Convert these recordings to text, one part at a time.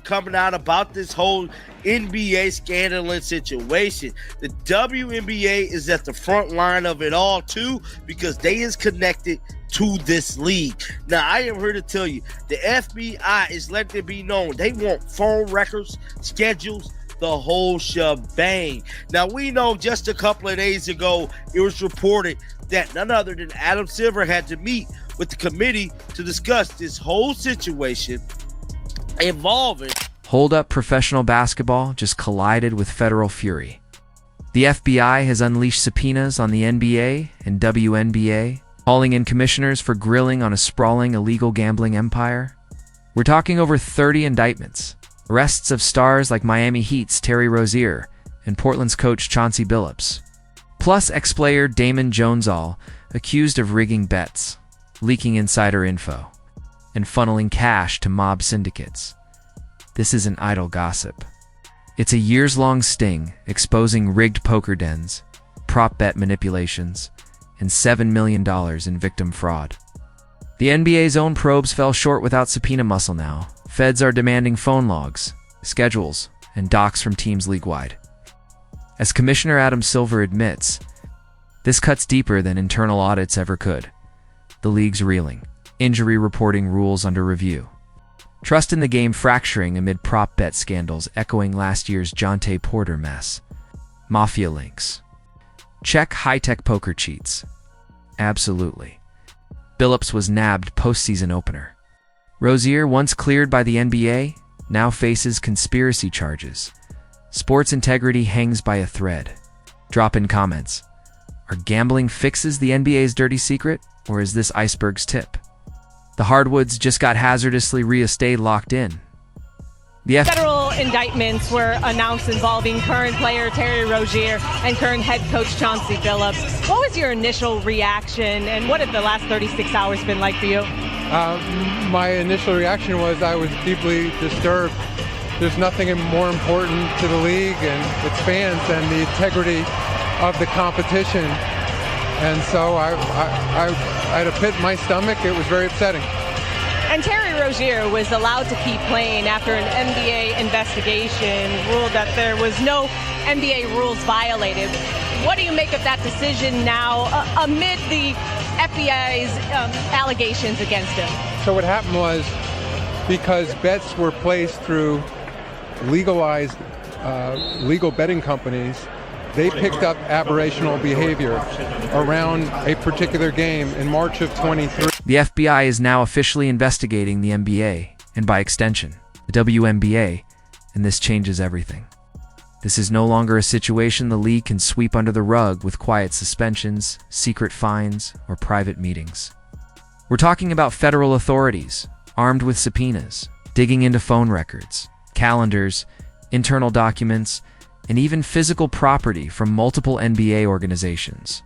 coming out about this whole NBA scandalous situation. The WNBA is at the front line of it all too, because they is connected to this league. Now, I am here to tell you, the FBI is letting it be known they want phone records, schedules, the whole shebang. Now, we know just a couple of days ago, it was reported that none other than Adam Silver had to meet with the committee to discuss this whole situation involving. Hold up, professional basketball just collided with federal fury. The FBI has unleashed subpoenas on the NBA and WNBA, calling in commissioners for grilling on a sprawling illegal gambling empire. We're talking over 30 indictments, arrests of stars like Miami Heat's Terry Rozier and Portland's coach Chauncey Billups, plus ex-player Damon Jonesall, accused of rigging bets, leaking insider info, and funneling cash to mob syndicates. This isn't idle gossip. It's a years-long sting exposing rigged poker dens, prop bet manipulations, and $7 million in victim fraud. The NBA's own probes fell short without subpoena muscle now. Feds are demanding phone logs, schedules, and docs from teams league-wide. As Commissioner Adam Silver admits, this cuts deeper than internal audits ever could. The league's reeling, injury reporting rules under review, trust in the game fracturing amid prop bet scandals echoing last year's Jonte Porter mess, mafia links. Check high-tech poker cheats. Absolutely. Billups was nabbed postseason opener. Rozier, once cleared by the NBA, now faces conspiracy charges. Sports integrity hangs by a thread. Drop in comments. Are gambling fixes the NBA's dirty secret, or is this iceberg's tip? The hardwoods just got hazardously stayed locked in. The federal indictments were announced involving current player Terry Rozier and current head coach Chauncey Billups. What was your initial reaction, and what have the last 36 hours been like for you? My initial reaction was I was deeply disturbed. There's nothing more important to the league and its fans than the integrity of the competition. And so I had a pit in my stomach. It was very upsetting. And Terry Rozier was allowed to keep playing after an NBA investigation ruled that there was no NBA rules violated. What do you make of that decision now amid the FBI's allegations against him? So what happened was, because bets were placed through legalized legal betting companies, they picked up aberrational behavior around a particular game in March of 23. The FBI is now officially investigating the NBA, and by extension, the WNBA, and this changes everything. This is no longer a situation the league can sweep under the rug with quiet suspensions, secret fines, or private meetings. We're talking about federal authorities, armed with subpoenas, digging into phone records, calendars, internal documents, and even physical property from multiple NBA organizations.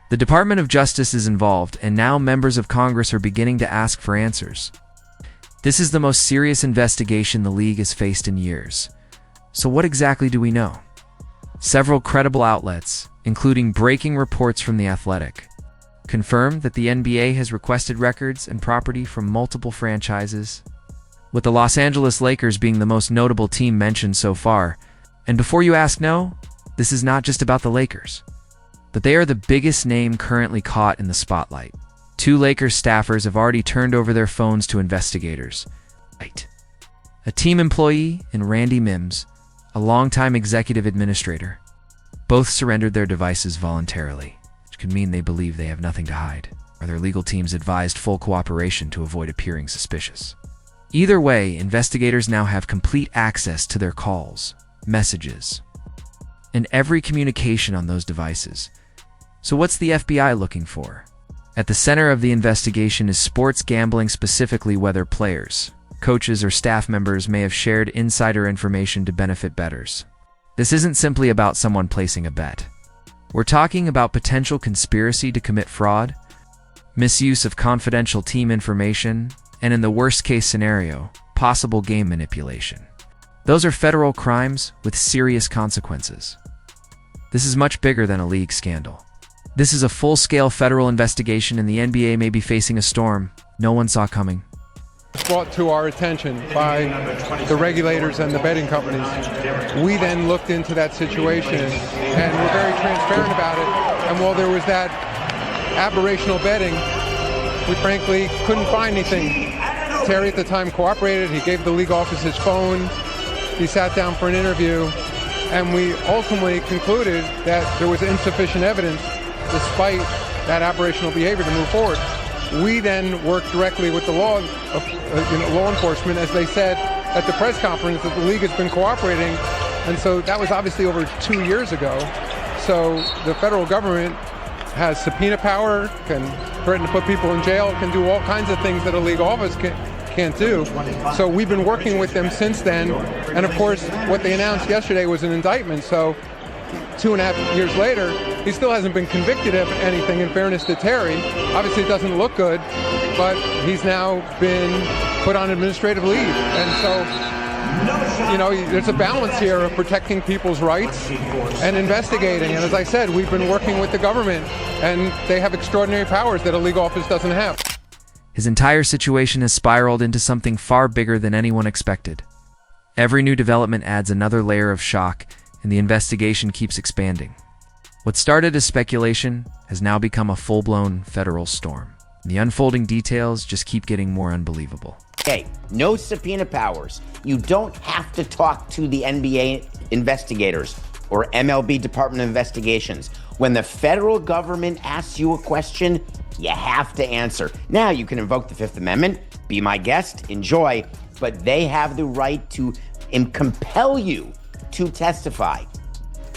The Department of Justice is involved, and now members of Congress are beginning to ask for answers. This is the most serious investigation the league has faced in years. So what exactly do we know? Several credible outlets, including breaking reports from The Athletic, confirm that the NBA has requested records and property from multiple franchises, with the Los Angeles Lakers being the most notable team mentioned so far. And before you ask, no, this is not just about the Lakers, but they are the biggest name currently caught in the spotlight. 2 Lakers staffers have already turned over their phones to investigators. A team employee and Randy Mims, a longtime executive administrator, both surrendered their devices voluntarily, which could mean they believe they have nothing to hide, or their legal teams advised full cooperation to avoid appearing suspicious. Either way, investigators now have complete access to their calls, messages, and every communication on those devices. So what's the FBI looking for? At the center of the investigation is sports gambling, specifically whether players, coaches, or staff members may have shared insider information to benefit bettors. This isn't simply about someone placing a bet. We're talking about potential conspiracy to commit fraud, misuse of confidential team information, and in the worst-case scenario, possible game manipulation. Those are federal crimes with serious consequences. This is much bigger than a league scandal. This is a full-scale federal investigation, and the NBA may be facing a storm no one saw coming. brought to our attention by the regulators and the betting companies. We then looked into that situation and were very transparent about it. And while there was that aberrational betting, we frankly couldn't find anything. Terry at the time cooperated. He gave the league office his phone. He sat down for an interview, and we ultimately concluded that there was insufficient evidence, despite that aberrational behavior, to move forward. We then worked directly with the law enforcement, as they said at the press conference, that the league has been cooperating, and so that was obviously over 2 years ago. So the federal government has subpoena power, can threaten to put people in jail, can do all kinds of things that a league office can't do. So we've been working with them since then, and of course what they announced yesterday was an indictment. So 2.5 years later, he still hasn't been convicted of anything, in fairness to Terry. Obviously it doesn't look good, but he's now been put on administrative leave. And so, there's a balance here of protecting people's rights and investigating. And as I said, we've been working with the government, and they have extraordinary powers that a league office doesn't have. His entire situation has spiraled into something far bigger than anyone expected. Every new development adds another layer of shock, and the investigation keeps expanding. What started as speculation has now become a full-blown federal storm. The unfolding details just keep getting more unbelievable. Hey, no subpoena powers. You don't have to talk to the NBA investigators or MLB Department of Investigations. When the federal government asks you a question, you have to answer. Now you can invoke the Fifth Amendment, be my guest, enjoy, but they have the right to compel you to testify.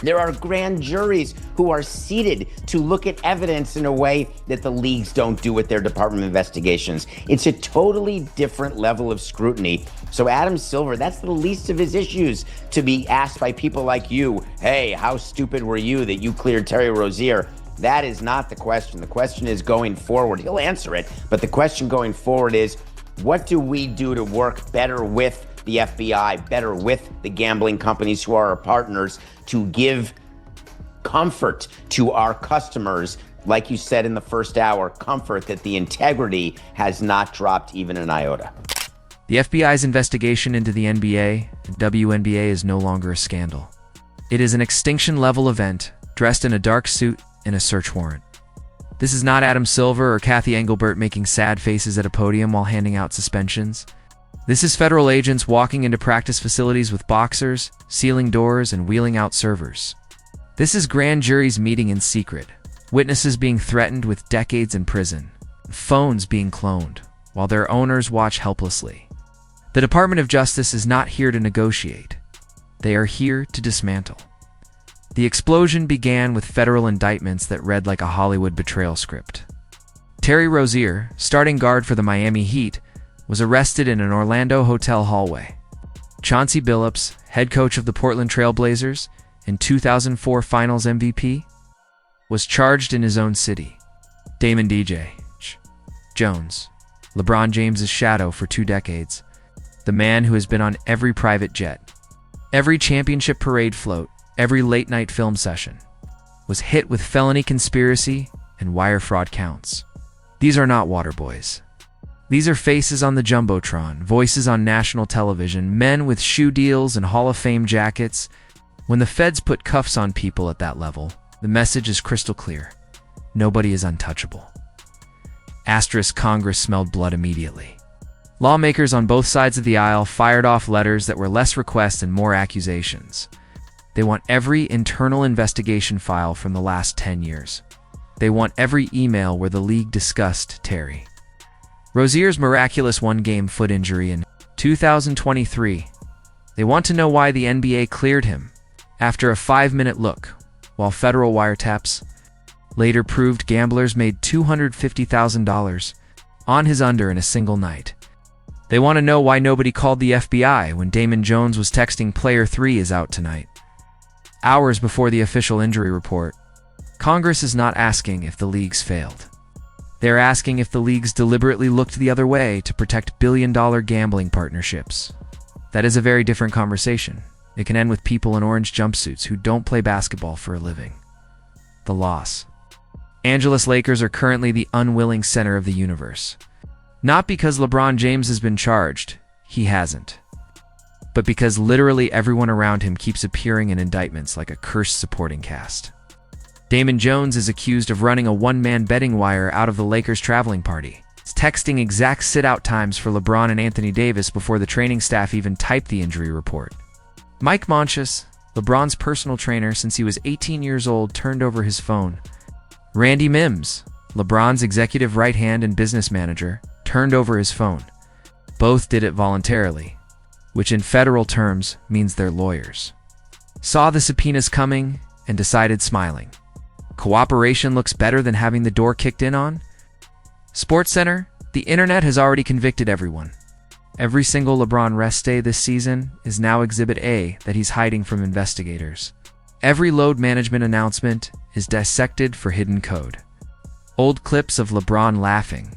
There are grand juries who are seated to look at evidence in a way that the leagues don't do with their Department of Investigations. It's a totally different level of scrutiny. So Adam Silver, that's the least of his issues, to be asked by people like you, hey, how stupid were you that you cleared Terry Rozier? That is not the question. The question is going forward. He'll answer it, but the question going forward is, what do we do to work better with the FBI, better with the gambling companies who are our partners, to give comfort to our customers, like you said in the first hour, comfort that the integrity has not dropped even an iota. The FBI's investigation into the NBA and WNBA is no longer a scandal. It is an extinction-level event, dressed in a dark suit and a search warrant. This is not Adam Silver or Cathy Engelbert making sad faces at a podium while handing out suspensions. This is federal agents walking into practice facilities with boxers, sealing doors, and wheeling out servers. This is grand juries meeting in secret, witnesses being threatened with decades in prison, phones being cloned, while their owners watch helplessly. The Department of Justice is not here to negotiate. They are here to dismantle. The explosion began with federal indictments that read like a Hollywood betrayal script. Terry Rozier, starting guard for the Miami Heat, was arrested in an Orlando hotel hallway. Chauncey Billups, head coach of the Portland Trail Blazers and 2004 Finals MVP, was charged in his own city. Damon DJ Jones, LeBron James's shadow for 2 decades, the man who has been on every private jet, every championship parade float, every late-night film session, was hit with felony conspiracy and wire fraud counts. These are not water boys. These are faces on the Jumbotron, voices on national television, men with shoe deals and Hall of Fame jackets. When the feds put cuffs on people at that level, the message is crystal clear. Nobody is untouchable. Asterisk Congress smelled blood immediately. Lawmakers on both sides of the aisle fired off letters that were less requests and more accusations. They want every internal investigation file from the last 10 years. They want every email where the league discussed Terry Rozier's miraculous one-game foot injury in 2023. They want to know why the NBA cleared him after a 5-minute look, while federal wiretaps later proved gamblers made $250,000 on his under in a single night. They want to know why nobody called the FBI when Damon Jones was texting Player 3 is out tonight. Hours before the official injury report, Congress is not asking if the leagues failed. They're asking if the leagues deliberately looked the other way to protect billion-dollar gambling partnerships. That is a very different conversation. It can end with people in orange jumpsuits who don't play basketball for a living. The loss. Angeles Lakers are currently the unwilling center of the universe. Not because LeBron James has been charged, he hasn't, but because literally everyone around him keeps appearing in indictments like a cursed supporting cast. Damon Jones is accused of running a one-man betting wire out of the Lakers' traveling party. He's texting exact sit-out times for LeBron and Anthony Davis before the training staff even typed the injury report. Mike Monches, LeBron's personal trainer since he was 18 years old, turned over his phone. Randy Mims, LeBron's executive right hand and business manager, turned over his phone. Both did it voluntarily, which in federal terms means they're lawyers. Saw the subpoenas coming and decided smiling. Cooperation looks better than having the door kicked in on? SportsCenter, the internet has already convicted everyone. Every single LeBron rest day this season is now Exhibit A that he's hiding from investigators. Every load management announcement is dissected for hidden code. Old clips of LeBron laughing,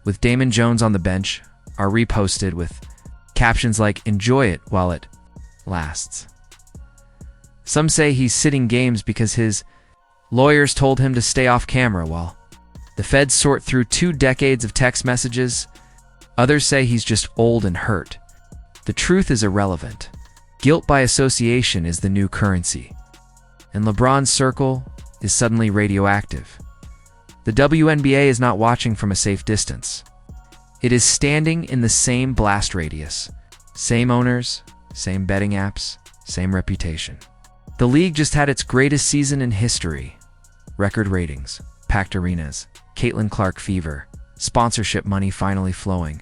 with Damon Jones on the bench, are reposted with captions like, "Enjoy it while it lasts." Some say he's sitting games because his lawyers told him to stay off camera while the feds sort through 2 decades of text messages. Others say he's just old and hurt. The truth is irrelevant. Guilt by association is the new currency. And LeBron's circle is suddenly radioactive. The WNBA is not watching from a safe distance. It is standing in the same blast radius. Same owners, same betting apps, same reputation. The league just had its greatest season in history. Record ratings, packed arenas, Caitlin Clark fever, sponsorship money finally flowing.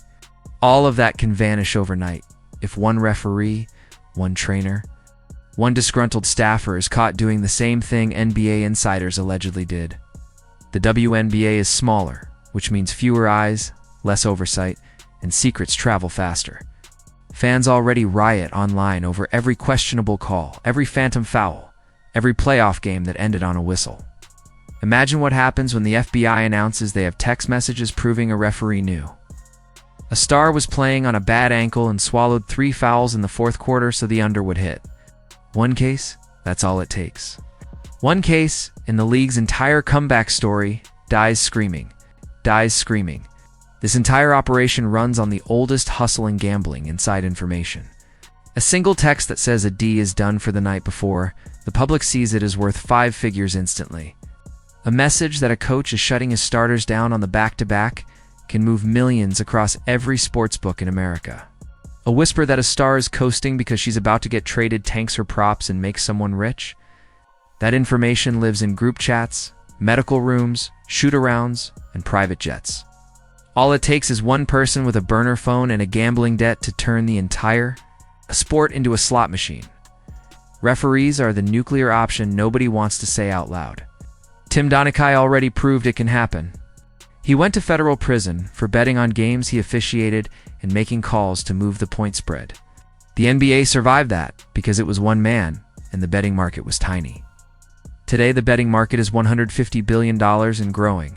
All of that can vanish overnight if one referee, one trainer, one disgruntled staffer is caught doing the same thing NBA insiders allegedly did. The WNBA is smaller, which means fewer eyes, less oversight, and secrets travel faster. Fans already riot online over every questionable call, every phantom foul, every playoff game that ended on a whistle. Imagine what happens when the FBI announces they have text messages proving a referee knew. A star was playing on a bad ankle and swallowed 3 fouls in the 4th quarter so the under would hit. One case, that's all it takes. One case, in the league's entire comeback story, dies screaming. This entire operation runs on the oldest hustle in gambling, inside information. A single text that says a D is done for the night before, the public sees it is worth 5 figures instantly. A message that a coach is shutting his starters down on the back-to-back can move millions across every sportsbook in America. A whisper that a star is coasting because she's about to get traded tanks her props and makes someone rich? That information lives in group chats, medical rooms, shoot-arounds, and private jets. All it takes is one person with a burner phone and a gambling debt to turn the entire sport into a slot machine. Referees are the nuclear option nobody wants to say out loud. Tim Donaghy already proved it can happen. He went to federal prison for betting on games he officiated and making calls to move the point spread. The NBA survived that because it was one man and the betting market was tiny. Today, the betting market is $150 billion and growing.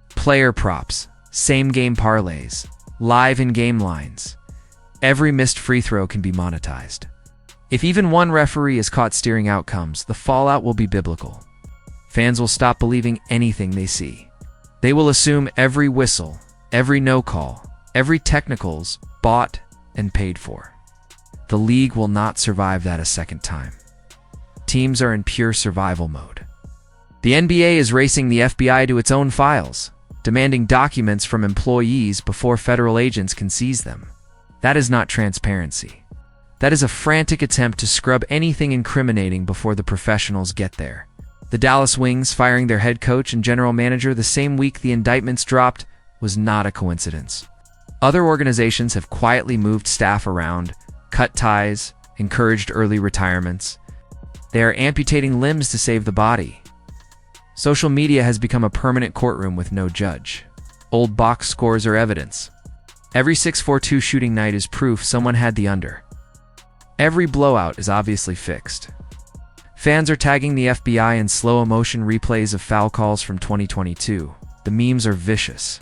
Player props, same-game parlays, live in-game lines. Every missed free throw can be monetized. If even one referee is caught steering outcomes, the fallout will be biblical. Fans will stop believing anything they see. They will assume every whistle, every no-call, every technical's bought and paid for. The league will not survive that a second time. Teams are in pure survival mode. The NBA is racing the FBI to its own files, demanding documents from employees before federal agents can seize them. That is not transparency. That is a frantic attempt to scrub anything incriminating before the professionals get there. The Dallas Wings firing their head coach and general manager the same week the indictments dropped was not a coincidence. Other organizations have quietly moved staff around, cut ties, encouraged early retirements. They are amputating limbs to save the body. Social media has become a permanent courtroom with no judge. Old box scores are evidence. Every 6-4-2 shooting night is proof someone had the under. Every blowout is obviously fixed. Fans are tagging the FBI in slow-motion replays of foul calls from 2022. The memes are vicious.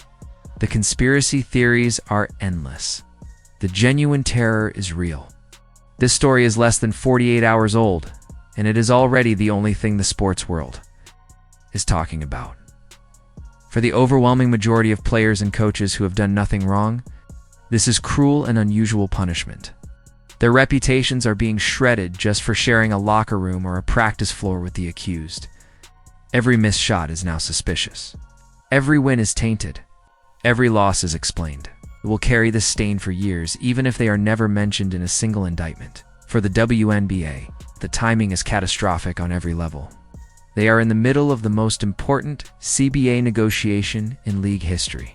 The conspiracy theories are endless. The genuine terror is real. This story is less than 48 hours old, and it is already the only thing the sports world is talking about. For the overwhelming majority of players and coaches who have done nothing wrong, this is cruel and unusual punishment. Their reputations are being shredded just for sharing a locker room or a practice floor with the accused. Every missed shot is now suspicious. Every win is tainted. Every loss is explained. It will carry this stain for years, even if they are never mentioned in a single indictment. For the WNBA, the timing is catastrophic on every level. They are in the middle of the most important CBA negotiation in league history.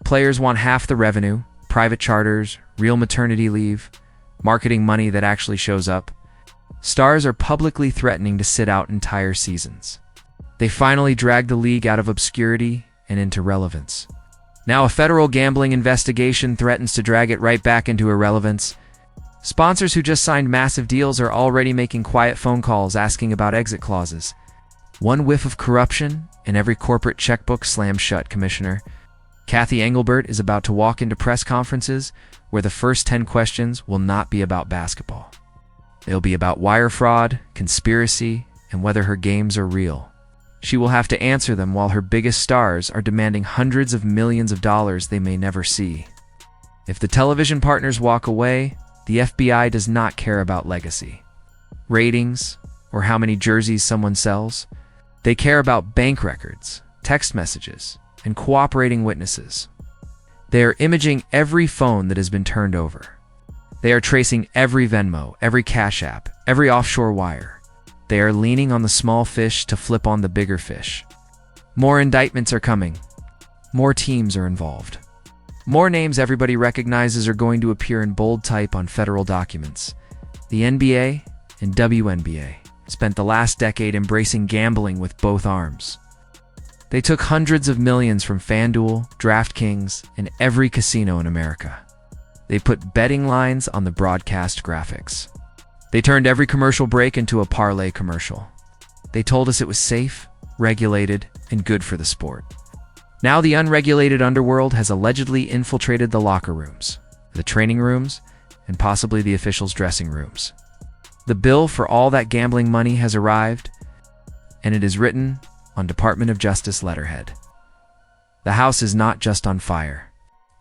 Players want half the revenue, private charters, real maternity leave, marketing money that actually shows up. Stars are publicly threatening to sit out entire seasons. They finally dragged the league out of obscurity and into relevance. Now a federal gambling investigation threatens to drag it right back into irrelevance. Sponsors who just signed massive deals are already making quiet phone calls asking about exit clauses. One whiff of corruption and every corporate checkbook slams shut, Commissioner. Cathy Engelbert is about to walk into press conferences where the first 10 questions will not be about basketball. They'll be about wire fraud, conspiracy, and whether her games are real. She will have to answer them while her biggest stars are demanding hundreds of millions of dollars they may never see. If the television partners walk away, the FBI does not care about legacy, ratings, or how many jerseys someone sells. They care about bank records, text messages, and cooperating witnesses. They are imaging every phone that has been turned over. They are tracing every Venmo, every Cash App, every offshore wire. They are leaning on the small fish to flip on the bigger fish. More indictments are coming. More teams are involved. More names everybody recognizes are going to appear in bold type on federal documents. The NBA and WNBA spent the last decade embracing gambling with both arms. They took hundreds of millions from FanDuel, DraftKings, and every casino in America. They put betting lines on the broadcast graphics. They turned every commercial break into a parlay commercial. They told us it was safe, regulated, and good for the sport. Now the unregulated underworld has allegedly infiltrated the locker rooms, the training rooms, and possibly the officials' dressing rooms. The bill for all that gambling money has arrived, and it is written on Department of Justice letterhead. The house is not just on fire.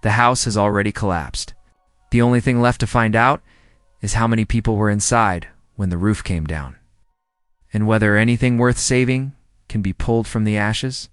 The house has already collapsed. The only thing left to find out is how many people were inside when the roof came down, and whether anything worth saving can be pulled from the ashes.